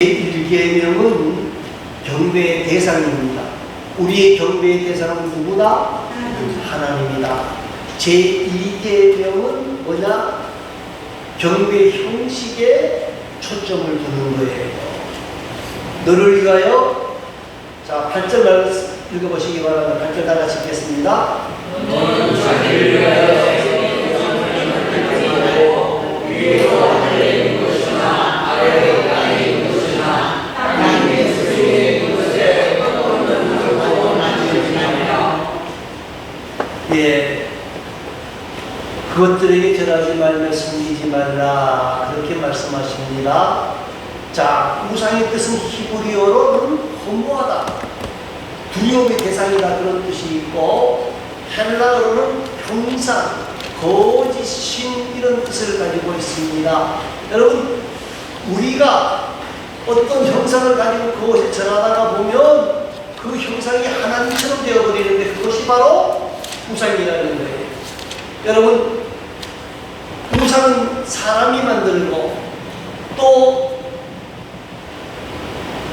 제1계명은 경배의 대상입니다. 우리의 경배의 대상은 누구다? 하나님이다. 제2계명은 뭐냐? 경배 형식에 초점을 두는 거예요. 너를 위하여. 자, 8절 읽어보시기 바랍니다. 8절 다 같이 읽겠습니다. 너는 자기를 위하여 위로 하늘에 있는 것이나 아래로 땅에 있는 것이나 하나님의 스승에 있는 것에 어떤 것도 만지지 말라. 예, 그것들에게 절하지 말며 섬기지 말라, 그렇게 말씀하십니다. 자, 우상의 뜻은 히브리어로는 허무하다, 두려움의 대상이다, 그런 뜻이 있고, 헬라어로는 형상, 거짓, 신, 이런 뜻을 가지고 있습니다. 여러분, 우리가 어떤 형상을 가지고 그것에 절하다가 보면 그 형상이 하나님처럼 되어버리는데 그것이 바로 우상이라는 거예요. 여러분, 우상은 사람이 만들고 또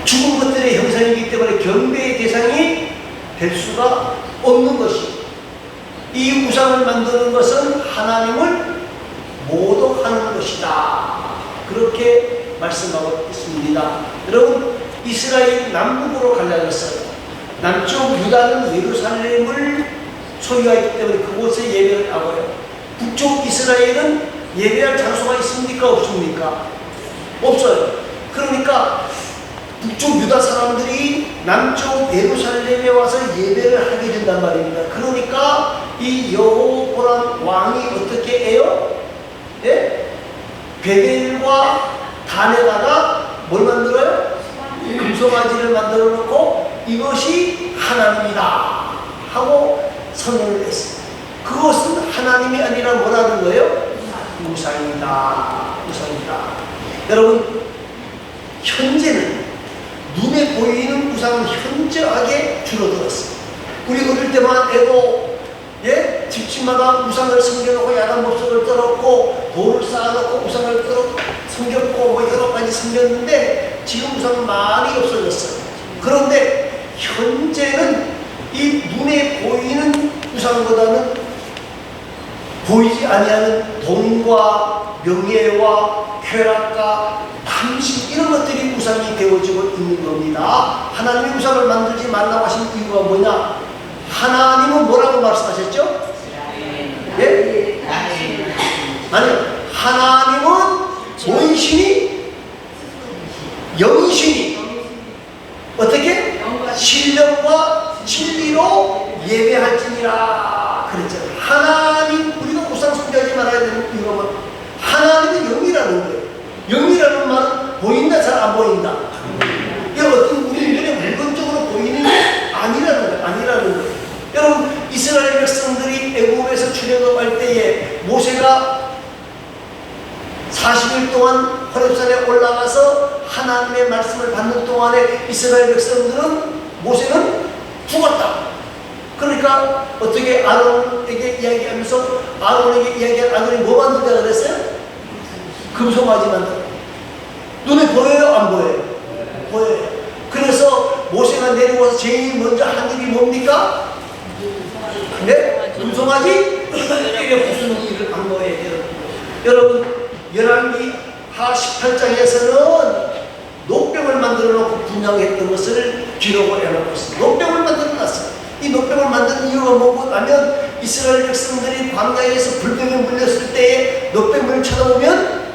죽은 것들의 형상이기 때문에 경배의 대상이 될 수가 없는 것이, 이 우상을 만드는 것은 하나님을 모독하는 것이다, 그렇게 말씀하고 있습니다. 여러분, 이스라엘이 남북으로 갈라졌어요. 남쪽 유다는 예루살렘을 소유하기 때문에 그곳에 예배를 하고요. 북쪽 이스라엘은 예배할 장소가 있습니까? 없습니까? 없어요. 그러니까 북쪽 유다 사람들이 남쪽 예루살렘에 와서 예배를 하게 된단 말입니다. 그러니까 이 여호보람 왕이 어떻게 해요? 예? 베델과 단에다가 뭘 만들어요? 금송아지를 만들어 놓고 이것이 하나님이다 하고 선언을 했어요. 그것은 하나님이 아니라 뭐라는 거예요? 우상이다. 우상이다. 여러분, 현재는 눈에 보이는 우상은 현저하게 줄어들었어요. 우리 어릴 때만 해도 예? 집집마다 우상을 섬겨놓고 야단법석을 떨었고 돌을 쌓아놓고 우상을 섬겼고 뭐 여러 가지 섬겼는데 지금 우상은 많이 없어졌어요. 그런데 현재는 이 눈에 보이는 우상보다는 보이지 아니하는 돈과 명예와 쾌락과 탐심, 이런 것들이 우상이 되어지고 있는 겁니다. 하나님이 우상을 만들지 말라고 하신 이유가 뭐냐? 하나님은 뭐라고 말씀하셨죠? 예? 아니, 하나님은 원신이, 영신이 어떻게? 신령과 진리로 예배할지니라 그랬잖아요. 하나님, 우리가 우상 숭배하지 말아야 되는 이유가 뭐? 하나님은 영이라는 거예요. 영이라는 말은 보인다, 잘 안 보인다. 이게 어떤 우리 눈에 물건적으로 보이는 게 아니라는 거예요. 아니라는 거예요. 여러분, 이스라엘 백성들이 애굽에서 출애굽할 때에 모세가 40일 동안 호렙산에 올라가서 하나님의 말씀을 받는 동안에 이스라엘 백성들은, 모세는 죽었다. 그러니까 어떻게 아론에게 이야기하면서, 아론에게 이야기한 아론이 뭐 만들자 그랬어요? 금송아지 만들어. 눈에 보여요? 안 보여요? 보여요. 그래서 모세가 내려와서 제일 먼저 한 일이 뭡니까? 네? 금송아지? 이게 무슨 일을 한 거예요? 여러분, 열왕기 하 18장에서는 노병을 만들어 놓고 분양했던 것을 기록을 해놓고 있습니다. 노병을 만들어 놨어요. 이 노병을 만든 이유가 뭐냐면 이스라엘 백성들이 광야에서 불병에 물렸을 때에 노병을 쳐다보면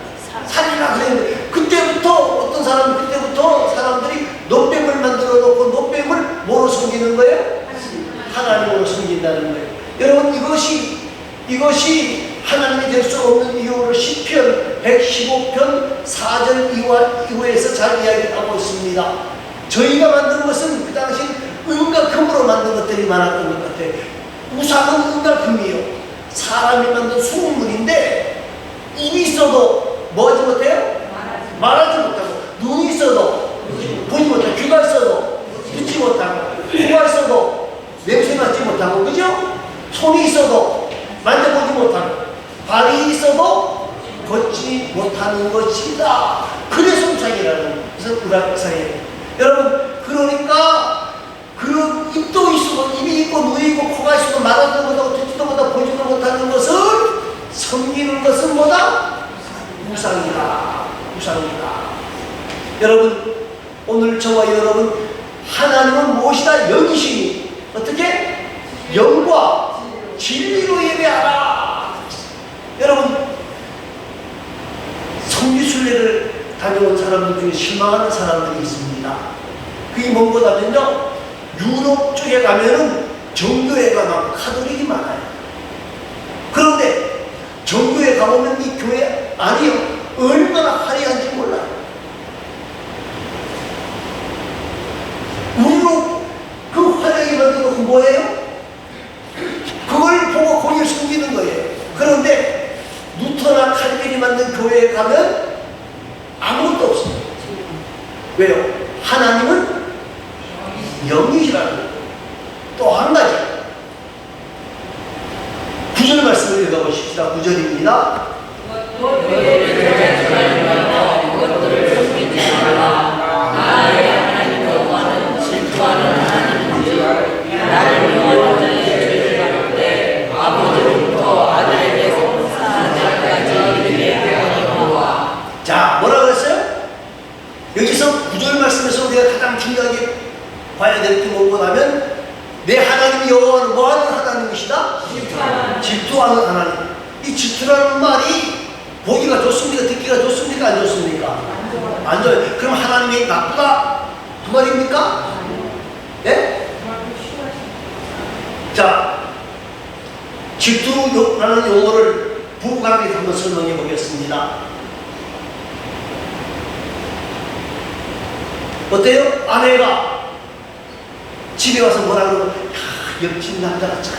살이라 그랬는데, 그때부터 어떤 사람은 그때부터 사람들이 노병을 만들어 놓고 노병을 뭐로 숨기는 거예요? 하나님으로 숨긴다는 거예요. 여러분, 이것이 하나님이 될 수 없는 이유를 시편 115편 4절 이후에서 잘 이야기하고 있습니다. 저희가 만든 것은 그 당시 은각금으로 만든 것들이 많았던 것 같아요. 우상은 은각금이요, 사람이 만든 수문물인데 입이 있어도 뭐 하지 못해요? 말하지 못하고, 눈이 있어도 보지 못하고, 귀가 있어도 듣지 못하고, 코가 있어도 냄새 맡지 못하고, 그죠? 손이 있어도 만져보지 못하고, 발이 있어도 걷지 못하는 것이다. 그래서 우상이라는 거예요. 그래서 우라상에 여러분 그러니까 그 입도 있고 입이 있고 눈이 있고 코가 있고 말하지도 못하고 듣지도 못하고 보지도 못하는 것을 섬기는 것은 뭐다? 우상이다. 우상이다. 여러분 오늘 저와 여러분 하나님은 무엇이다? 영이시니 어떻게? 영과 진리로 예배하라. 여러분 성지순례를 다녀온 사람들 중에 실망하는 사람들이 있습니다. 그게 뭔가 하면요 유럽 쪽에 가면은 정교회가 많고 카톨릭이 많아요. 그런데 정교회 가보면 이 교회 안이요 얼마나 화려한지 몰라요. 우리로 그 화려하게 만든 건 뭐예요? 그걸 보고 거기를 숨기는 거예요. 그런데 루터나 칼빈이 만든 교회에 가면 아무것도 없어요. 왜요? 하나님은 영이시라는 거예요. 또 한 가지 9절 말씀을 읽어보십시다. 9절입니다. 자, 뭐라 그랬어요? 여기서 9절 말씀에서 우리가 가장 중요하게 봐야 될 게 뭐냐면 내 하나님 여호와는 뭐하는 하나님이시다? 질투하는 하나님. 이 질투라는 말이 보기가 좋습니까? 듣기가 좋습니까? 안 좋습니까? 안 좋아요. 그럼 하나님이 나쁘다? 그 말입니까? 네? 자, 질투라는 용어를 부부관계에서 한번 설명해 보겠습니다. 어때요? 아내가 집에 와서 뭐라 그러고, 야, 옆집 남자가 참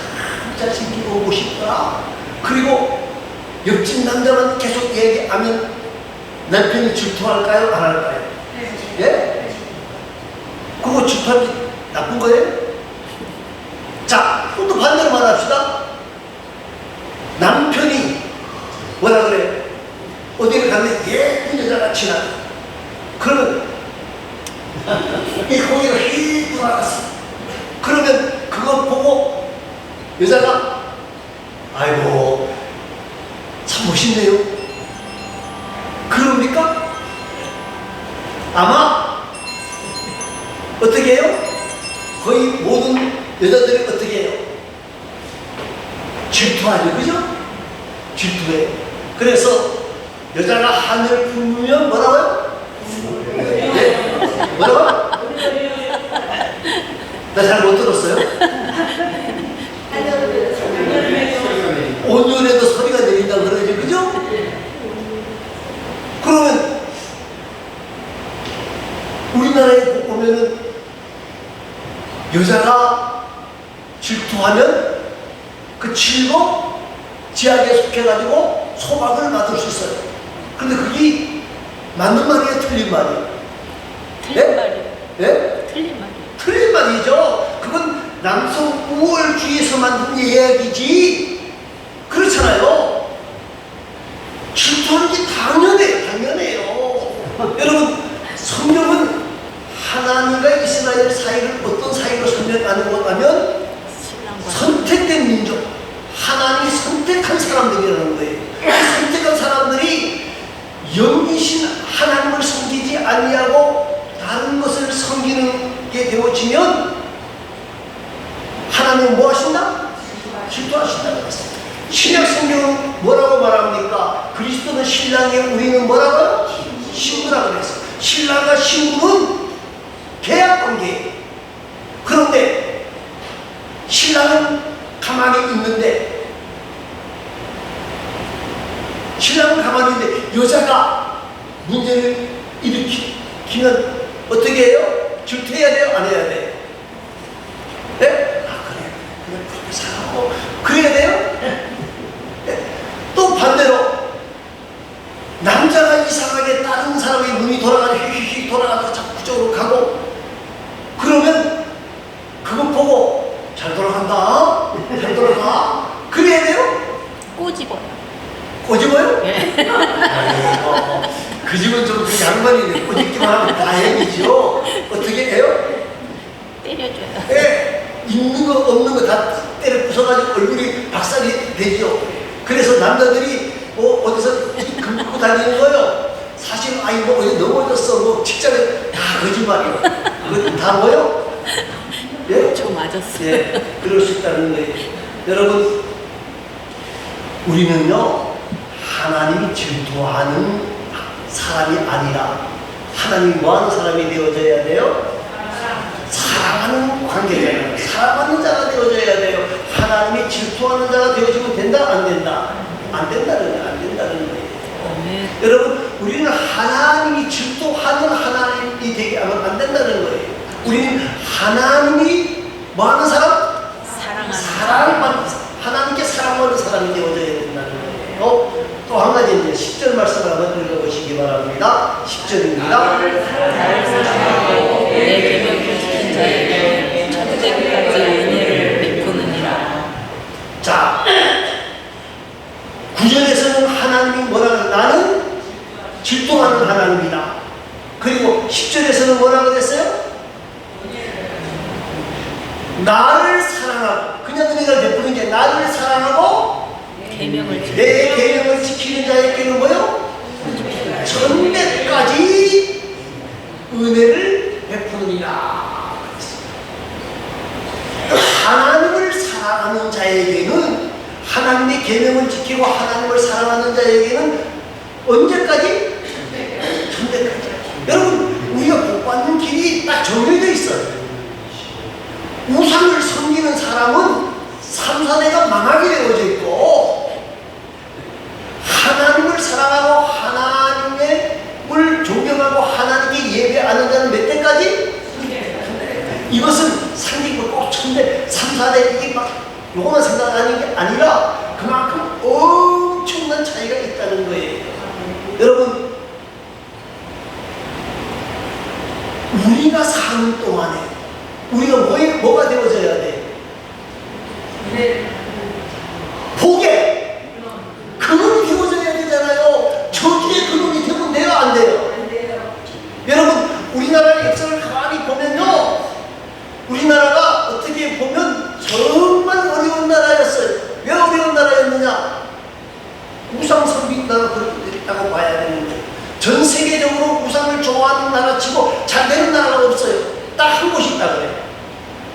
잘생기고 오고 싶더라. 그리고 옆집 남자만 계속 얘기하면 남편이 질투할까요? 안 할까요? 네. 예? 그거 질투하는 게 나쁜 거예요? 자, 또 반대로 말합시다. 남편이 뭐라 그래? 어디를 갔는데 예쁜 여자가 지나. 그러면 이 고개가 휙 돌아갔어. 그러면 그거 보고 여자가 아이고 참 멋있네요. 그럽니까? 아마 어떻게 해요? 거의 모든 여자들이 어떻게 해요? 질투하죠. 그죠? 질투해요. 그래서 여자가 하늘 품으면 뭐라고요? 네? 뭐라고? 나 잘 못 들었어요? 온년에도 소리가 내린다 그러죠. 그죠? 그러면 우리나라에 보면은 여자가 질투하면 그 칠곡 지하에 속해가지고 소박을 받을 수 있어요. 근데 그게 맞는 말이에요? 틀린 말이에요? 틀린 말이에요. 네? 틀린 말이에요. 틀린 말이죠. 그건 남성 우월주의에서 만든 이야기지. 그렇잖아요. 질투하는 게 당연해요. 여러분, 성경은 하나님과 이스라엘 사이를 어떤 사이로 설명하는 거냐면 선택된 민족, 하나님이 선택한 사람들이라는 거예요. 그 선택한 사람들이 영이신 하나님을 섬기지 아니하고 다른 것을 섬기는 게 되어지면 하나님은 뭐 하신다? 질투하신다고 했습니다. 신약 성경은 뭐라고 말합니까? 그리스도는 신랑에 우리는 뭐라고요? 신부라고 그랬어요. 신랑과 신부는 계약관계예요. 그런데 신랑은 가만히 있는데 여자가 문제를 일으키면 어떻게 해요? 질투해야 돼요? 안 해야 돼요? 네? 아, 그래. 그렇게 살아고 그래야 돼요? 네. 또 반대로 남자가 이상하게 다른 사람의 눈이 돌아가서 휙휙 돌아가서 자꾸 그쪽으로 가고 그러면 그거 보고 잘 돌아간다. 잘 돌아가. 그래야 돼요? 꼬집어요. 꼬집어요? 예. 그 집은 좀 양반이네. 꼬집기만 하면 다 다 때려 부숴가지고 얼굴이 박살이 되죠. 그래서 남자들이 뭐 어디서 긁고 다니는 거예요. 사실 아이 뭐 어디 넘어졌어 뭐 직장에 다 거짓말이에요. 그거 다 뭐요? 예? 저 맞았어. 예, 그럴 수 있다는 거예요. 여러분, 우리는요 하나님이 질투하는 사람이 아니라 하나님이 뭐하는 사람이 되어져야 돼요? 사랑하는 관계자가, 사랑하는 자가 되어져야 돼요. 하나님이 질투하는 자가 되어지면 된다? 안 된다? 안 된다는 거예요. 안 된다는 거예요. 네. 여러분, 우리는 하나님이 질투하는 하나님이 되게 하면 안 된다는 거예요. 우리는 하나님이 뭐하는 사람? 사랑하는 하나님께 사랑하는 사람이 되어져야 된다는 거예요. 또 한 가지 이제 10절 말씀을 한번 읽어보시기 바랍니다. 10절입니다. 나를 사랑하고 내 계명을 지킨 자에게 천대까지 은혜를 베푸느니라. 자, 9절에서는 하나님이 뭐라 그래요? 나는 질투하는 하나님이다. 그리고 10절에서는 뭐라 그랬어요? 나를 사랑하고, 그냥 은혜를 베푸는 게 나를 사랑하고 계명을 지킨 내 계명을 지키는 자에게는 뭐요? 천대까지 은혜를 베푸느니라. 하나님을 사랑하는 자에게는, 하나님의 계명을 지키고 하나님을 사랑하는 자에게는 언제까지? 천대까지. 여러분, 우리가 복받는 길이 딱 정해져 있어요. 우상을 섬기는 사람은 3, 4대가 망하게 되어져 있고, 하나님을 사랑하고 하나님을 존경하고 하나님께 예배하는 자는 몇 대까지? 이것은 상징과 꼭 천대, 3, 4대 이게 막 요거만 생각하는 게 아니라 그만큼 엄청난 차이가 있다는 거예요. 여러분, 우리가 사는 동안에 우리가 뭐가 되어져야 돼? 복에 근원이 되어져야 되잖아요. 저주의 근원이 되면 돼요, 안 돼요? 여러분, 우리나라의 역사를 가만히 보면요, 우리나라가 어떻게 보면 정말 어려운 나라였어요. 왜 어려운 나라였느냐? 우상 섬긴 나라가 그렇게 됐다고 봐야 되는 거예요. 전 세계적으로 우상을 좋아하는 나라 치고 잘 되는 나라가 없어요. 딱 한 곳이 있다 그래요.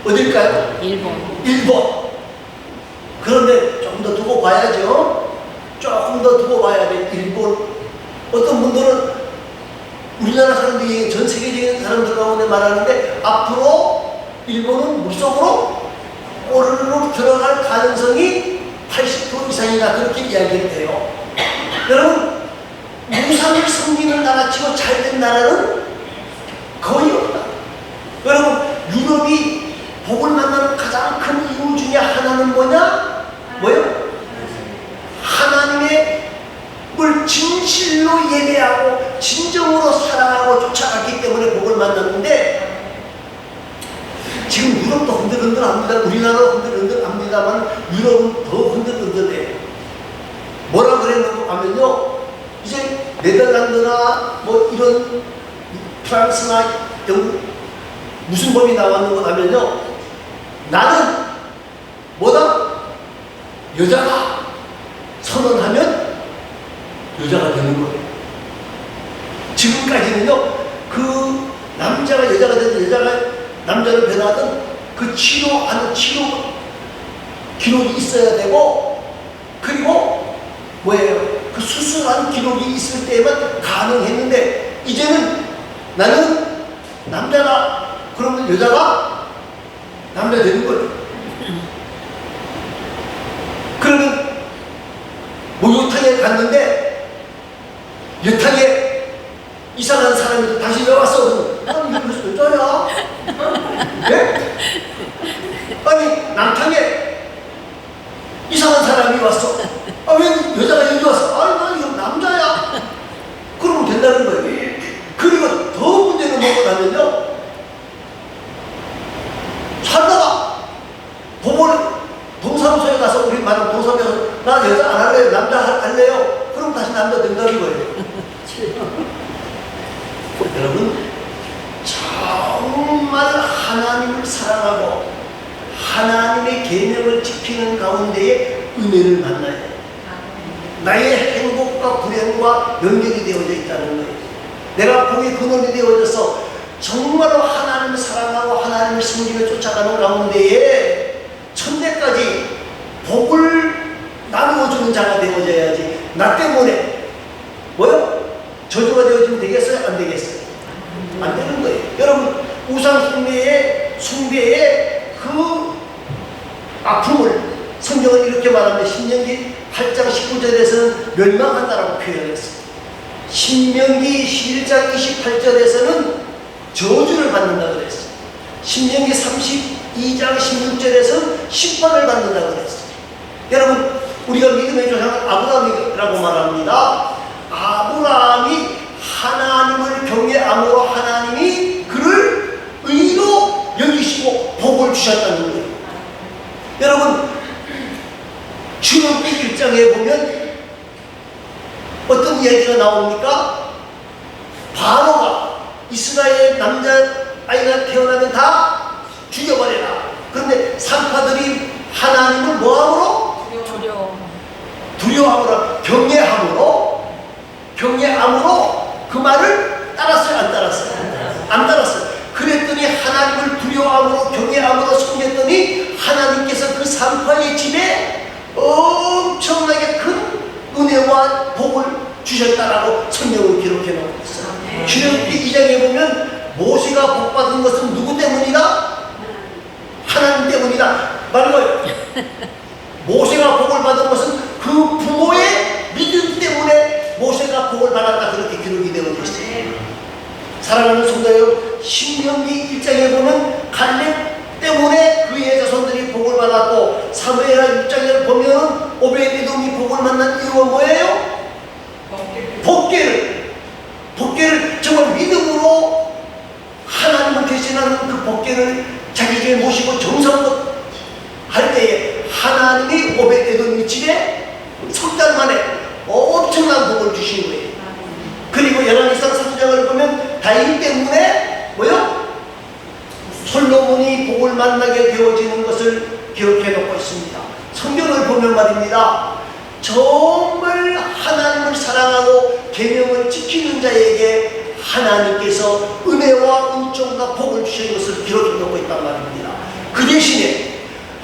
어딜까요? 일본. 그런데 조금 더 두고 봐야죠. 조금 더 두고 봐야 돼. 일본. 어떤 분들은 우리나라 사람들이 전 세계적인 사람들 가운데 말하는데 앞으로 일본은 물속으로 오르르 들어갈 가능성이 80% 이상이다, 그렇게 이야기를 해요. 여러분, 우상을 섬기는 나라치고 잘된 나라는 거의 없다. 여러분, 유럽이 복을 만나는 가장 큰 이유 중에 하나는 뭐냐? 뭐요? 하나님의 을 진실로 예배하고 진정으로 사랑하고 쫓아갔기 때문에 복을 만났는데, 지금 유럽도 흔들흔들합니다. 우리나라도 흔들흔들합니다만 유럽은 더 흔들흔들해요. 뭐라 그랬는가 하면요, 이제 네덜란드나 뭐 이런 프랑스나 영국 무슨 법이 나왔는가 하면요, 나는 뭐다? 여자가 선언하면 여자가 되는 거예요. 지금까지는요, 그 남자가 여자가 되든 여자가 남자를 변하든 그 치료하는 치료 기록이 있어야 되고, 그리고 뭐예요? 그 수술한 기록이 있을 때만 가능했는데, 이제는 나는 남자다 그러면 여자가 남자 되는 거예요. 그러면 목욕탕에 갔는데 여탕에 이상한 사람이 다시 왜 왔어? 아니, 이게 무슨 여자야? 예? 아니, 남탕에 이상한 사람이 왔어. 아, 왜 여자가 여기 왔어? 아니, 나 이거 남자야. 그러면 된다는 거예요. 그리고 더 문제는 뭐가 나면요, 살다가 동사무소에 가서, 우리 말하는 동사무소에 나 여자 안 할래요, 남자 할래요? 그럼 다시 남자 된다는 거예요. 여러분, 정말 하나님을 사랑하고 하나님의 계명을 지키는 가운데에 은혜를 만나야 돼. 나의 행복과 불행과 연결이 되어져 있다는 거예요. 내가 복의 근원이 되어져서 정말로 하나님을 사랑하고 하나님을 섬기며 쫓아가는 가운데에 천대까지 복을 나누어주는 자가 되어져야지. 나 때문에 뭐요? 저주가 되어지면 되겠어요? 안 되겠어요? 안 되는 거예요. 여러분, 우상 숭배의 그 아픔을 성경은 이렇게 말합니다. 신명기 8장 19절에서는 멸망한다라고 표현했어요. 신명기 11장 28절에서는 저주를 받는다고 그랬어요. 신명기 32장 16절에서는 심판을 받는다고 그랬어요. 여러분, 우리가 믿음의 조상은 아브라함이라고 말합니다. 아브라함이 하나님을 경외함으로 하나님이 그를 의로 여기시고 복을 주셨다는 거예요. 여러분, 출애굽기 1장에 보면 어떤 이야기가 나옵니까? 바로가 이스라엘 남자아이가 태어나면 다 죽여버려라. 그런데 산파들이 하나님을 뭐함으로? 두려워함으로, 경외함으로 그 말을 따랐어요? 안 따랐어요? 안 따랐어요. 그랬더니 하나님을 두려워함으로 경외함으로 섬겼더니 하나님께서 그 산파의 집에 엄청나게 큰 은혜와 복을 주셨다라고 성경을 기록해 놓고 있어요. 출애굽기 2장에 보면 모세가 복받은 것은 누구 때문이다? 하나님 때문이다. 말고요. 모세가 복을 받은 것은 그 부모의 믿음 때문에 모세가 복을 받았다. 그렇게 기록이 되어 있어요. 사랑하는 성도 여러분, 신명기 1장에 보면 갈렙 때문에 그의 자손들이 복을 받았고, 사무엘하 6장을 보면 오베드돔이 복을 만난 이유가 뭐예요? 복계를 정말 믿음으로 하나님을 대신하는 그 복계를 자기 집에 모시고 정성껏 할 때에 하나님이 오베드돔의 집에 석 달 만에 엄청난 복을 주신 거예요. 그리고 열왕기상 3장을 보면 다윗 때문에 뭐요? 솔로몬이 복을 만나게 되어지는 것을 기록해 놓고 있습니다. 성경을 보면 말입니다. 정말 하나님을 사랑하고 계명을 지키는 자에게 하나님께서 은혜와 은총과 복을 주시는 것을 기록해 놓고 있단 말입니다. 그 대신에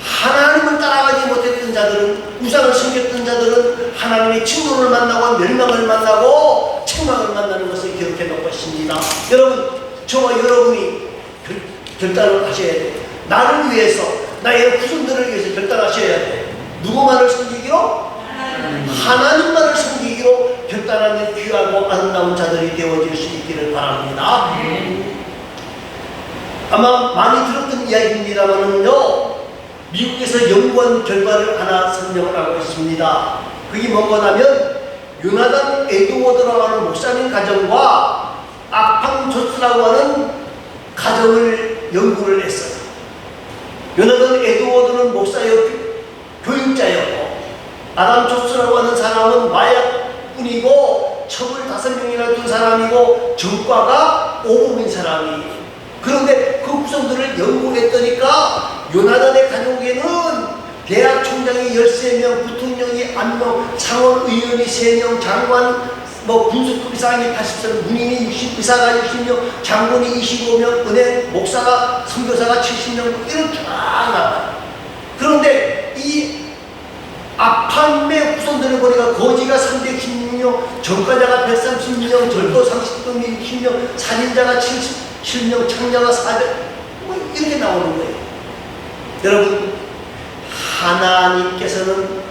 하나님을 따라가지 못했던 자들은, 우상을 섬겼던 자들은 하나님의 진노를 만나고 멸망을 만나고 책망을 만나는 것을 기록해 놓고 있습니다. 여러분, 저와 여러분이 결단을 하셔야 돼요. 나를 위해서, 나의 후손들을 위해서 결단하셔야 돼요. 누구만을 섬기기로? 하나님만을 섬기기로 결단하는 귀하고 아름다운 자들이 되어질 수 있기를 바랍니다. 아마 많이 들었던 이야기입니다만은요, 미국에서 연구한 결과를 하나 설명을 하고 있습니다. 그게 뭐냐면 요나단 에드워드라고 하는 목사님 가정과 아팡 조스라고 하는 가정을 연구를 했어요. 요나단 에드워드는 목사였고 교육자였고, 아담 조스라고 하는 사람은 마약꾼이고 첩을 5명이나 둔 사람이고 전과가 5범인 사람이에요. 그런데 그 후손들을 연구했더니까 요나단의 가족에는 대학 총장이 13명, 부통령이 1명, 상원의원이 3명, 장관, 군수급 이상이 80명, 문인이 60, 의사가 60명, 장군이 25명, 은행 목사가, 선교사가 70명, 이렇게 쫙 나와요. 그런데 이 아팜의 후손들을 보니까 거지가 316명, 전과자가 130명, 절도 30명, 60명, 살인자가 77명, 창자가 400, 이렇게 나오는 거예요. 여러분, 하나님께서는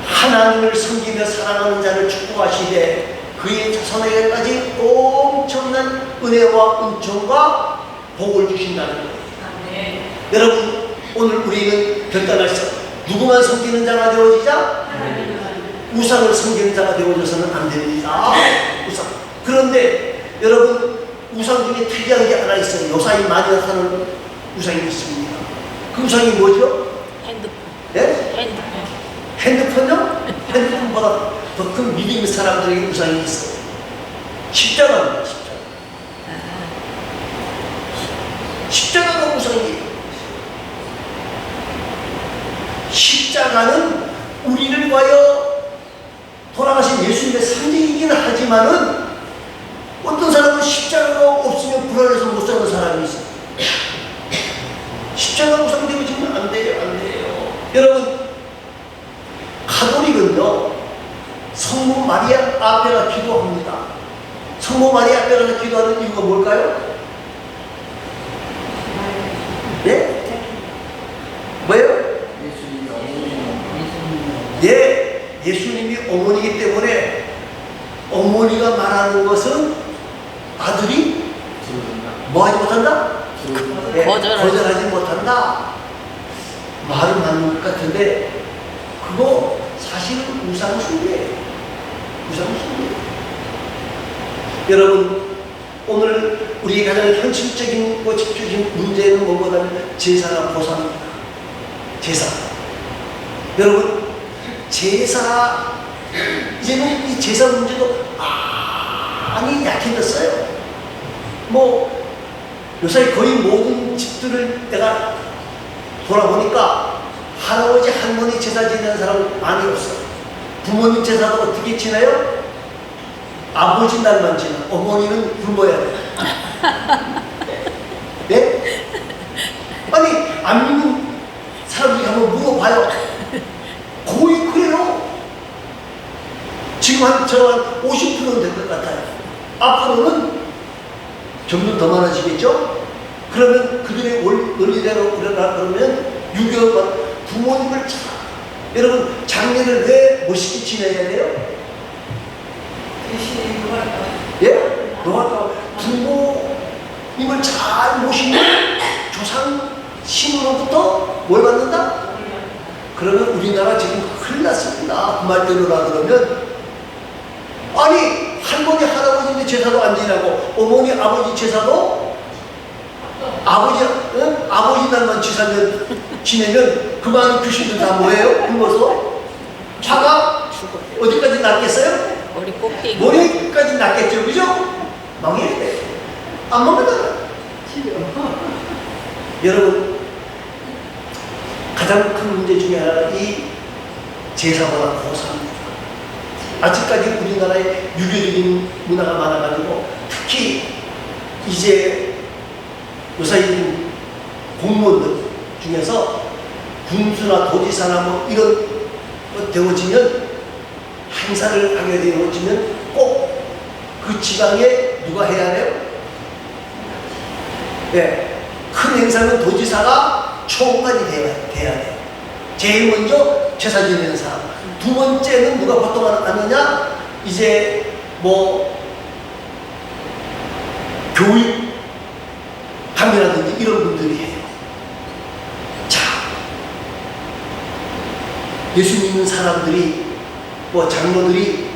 하나님을 섬기며 사랑하는 자를 축복하시되 그의 자손에게까지 엄청난 은혜와 은총과 복을 주신다는 거예요. 여러분, 오늘 우리는 결단하셔서 누구만 섬기는 자가 되어지자? 우상을 섬기는 자가 되어져서는 안 됩니다. 우상. 그런데 여러분, 우상 중에 특이한 게 하나 있어요. 요사이 많이 나타나는 우상이 있습니다. 그 우상이 뭐죠? 핸드폰. 예? 핸드폰요? 핸드폰보다 더 큰 믿음의 사람들에게 우상이 있어요. 십자가입니다. 십자가가 우상이에요. 있지만은 어떤 사람은 십자가가 없으면 불안해서 못 사는 사람이 있어요. 십자가 우상되어지면 안 돼요, 안 돼요. 여러분, 가톨릭은요, 성모 마리아 앞에가 기도합니다. 성모 마리아 앞에가 기도하는 이유가 뭘까요? 예? 뭐예요? 예, 예수님이 어머니이기 때문에 어머니가 말하는 것은 아들이 뭐하지 못한다? 네, 거절하지 못한다. 말은 맞는 것 같은데 그거 사실은 우상숭배예요. 우상숭배. 여러분, 오늘 우리 가장 현실적이고 집중적인 문제는 뭐보다는 제사나 보상입니다. 제사. 여러분, 제사, 이제는 이 제사 문제도 많이 약해졌어요. 뭐 요새 거의 모든 집들을 내가 돌아보니까 할아버지 할머니 제사 지내는 사람은 많이 없어. 부모님 제사도 어떻게 지내요? 아버지 날만 지내. 어머니는 굶어야 돼. 네? 아니, 안 믿는 사람들이 한번 물어봐요. 거의 그래요. 지금 한 50%는 될 것 같아요. 앞으로는 점점 더 많아지겠죠? 그러면 그들의 원리대로 그러면 6개월 부모님을 잘, 여러분, 장례를 왜 멋있게 지내야 돼요? 예? 노할까? 부모님을 잘 모시면 조상 신으로부터 뭘 받는다? 그러면 우리나라 지금 큰일 났습니다. 그 말대로라 그러면, 아니, 할머니 할아버지 제사도 안 지내고 어머니 아버지 제사도 아버지 날만 지내면 그 많은 귀신들 다 뭐예요? 굶어서 차가 어디까지 낫겠어요? 머리 꼭대기. 머리까지 낫겠죠, 그죠? 망해야 돼. 안 먹는다. 여러분, 가장 큰 문제 중에 하나가 이 제사보다 보상입니다. 아직까지 우리나라에 유교적인 문화가 많아가지고 특히 이제 요새 공무원들 중에서 군수나 도지사나 뭐 이런 거 되어지면 행사를 하게 되어지면 꼭 그 지방에 누가 해야 돼요? 네, 큰 행사는 도지사가 총괄이 돼야 돼요. 제일 먼저 제사 지내는 사람. 두 번째는 누가 보통 하느냐? 이제 뭐 교육 감이라든지 이런 분들이 해요. 자, 예수 믿는 사람들이 뭐 장로들이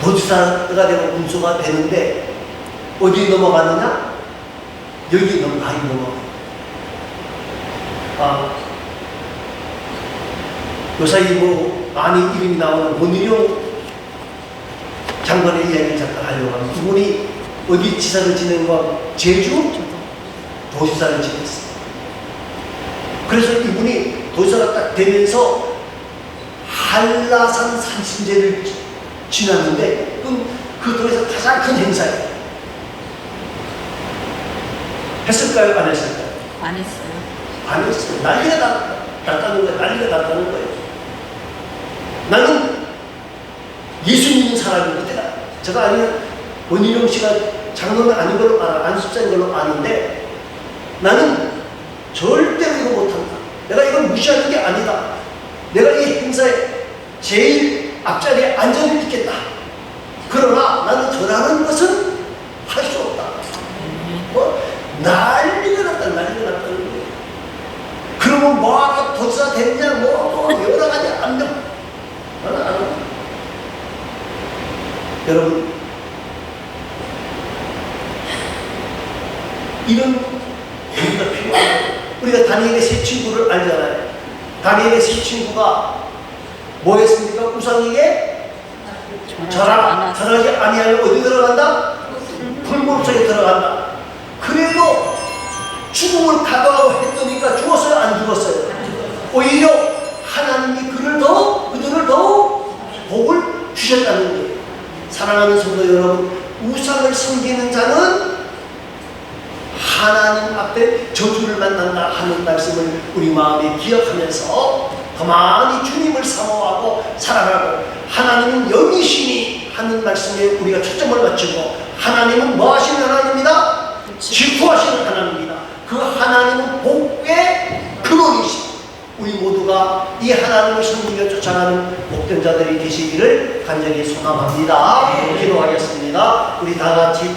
도지사가 되고 군수가 되는데 어디 넘어가느냐? 여기 많이 넘어가요. 요사이 뭐 많이 이름이 나오는 원희룡 장관의 이야기를 잠깐 하려고 합니다. 이분이 어디 지사를 지낸가? 제주 도지사를 지냈어요. 그래서 이분이 도지사가 딱 되면서 한라산 산신제를 지났는데 그 도에서 가장 큰 행사예요. 했을까요? 안 했을까요? 안 했어요. 안 했어요. 난리가 났다는 거예요. 난리가 났다는 거예요. 나는 예수 믿는 사람인데, 제가 아니면 원희룡 씨가 장로는 아닌 걸로 안습자인 걸로 아는데, 나는 절대로 이거 못한다. 내가 이걸 무시하는 게 아니다. 내가 이 행사에 제일 앞자리에 앉아는 있겠다. 그러나 나는 저라는 것은 할 수 없다. 뭐 난리가 났다는 거예요. 그러면 뭐하러 도지사 됐냐, 뭐 여러 가지 안녕. 나는 안 한다. 여러분, 이런 얘기가 필요해요. 우리가 다니엘의 세 친구를 알잖아요. 다니엘의 세 친구가 뭐 했습니까? 우상에게 절하지 아니하면 어디 들어간다? 불법 속에 들어간다. 그래도 죽음을 각오하고 했더니까 죽었어요? 안 죽었어요? 오히려 하나님이 그들을 더 복을 주셨다는 거예요. 사랑하는 성도 여러분, 우상을 섬기는 자는 하나님 앞에 저주를 만난다 하는 말씀을 우리 마음에 기억하면서 가만히 주님을 사모하고 사랑하고, 하나님은 영이시니 하는 말씀에 우리가 초점을 맞추고, 하나님은 뭐 하시는 하나님입니다? 질투하시는 하나님입니다. 그 하나님은 복의 근원이시고, 우리 모두가 이 하나님을 섬기며 쫓아가는 복된 자들이 되시기를 간절히 소망합니다. 기도하겠습니다. 우리 다 같이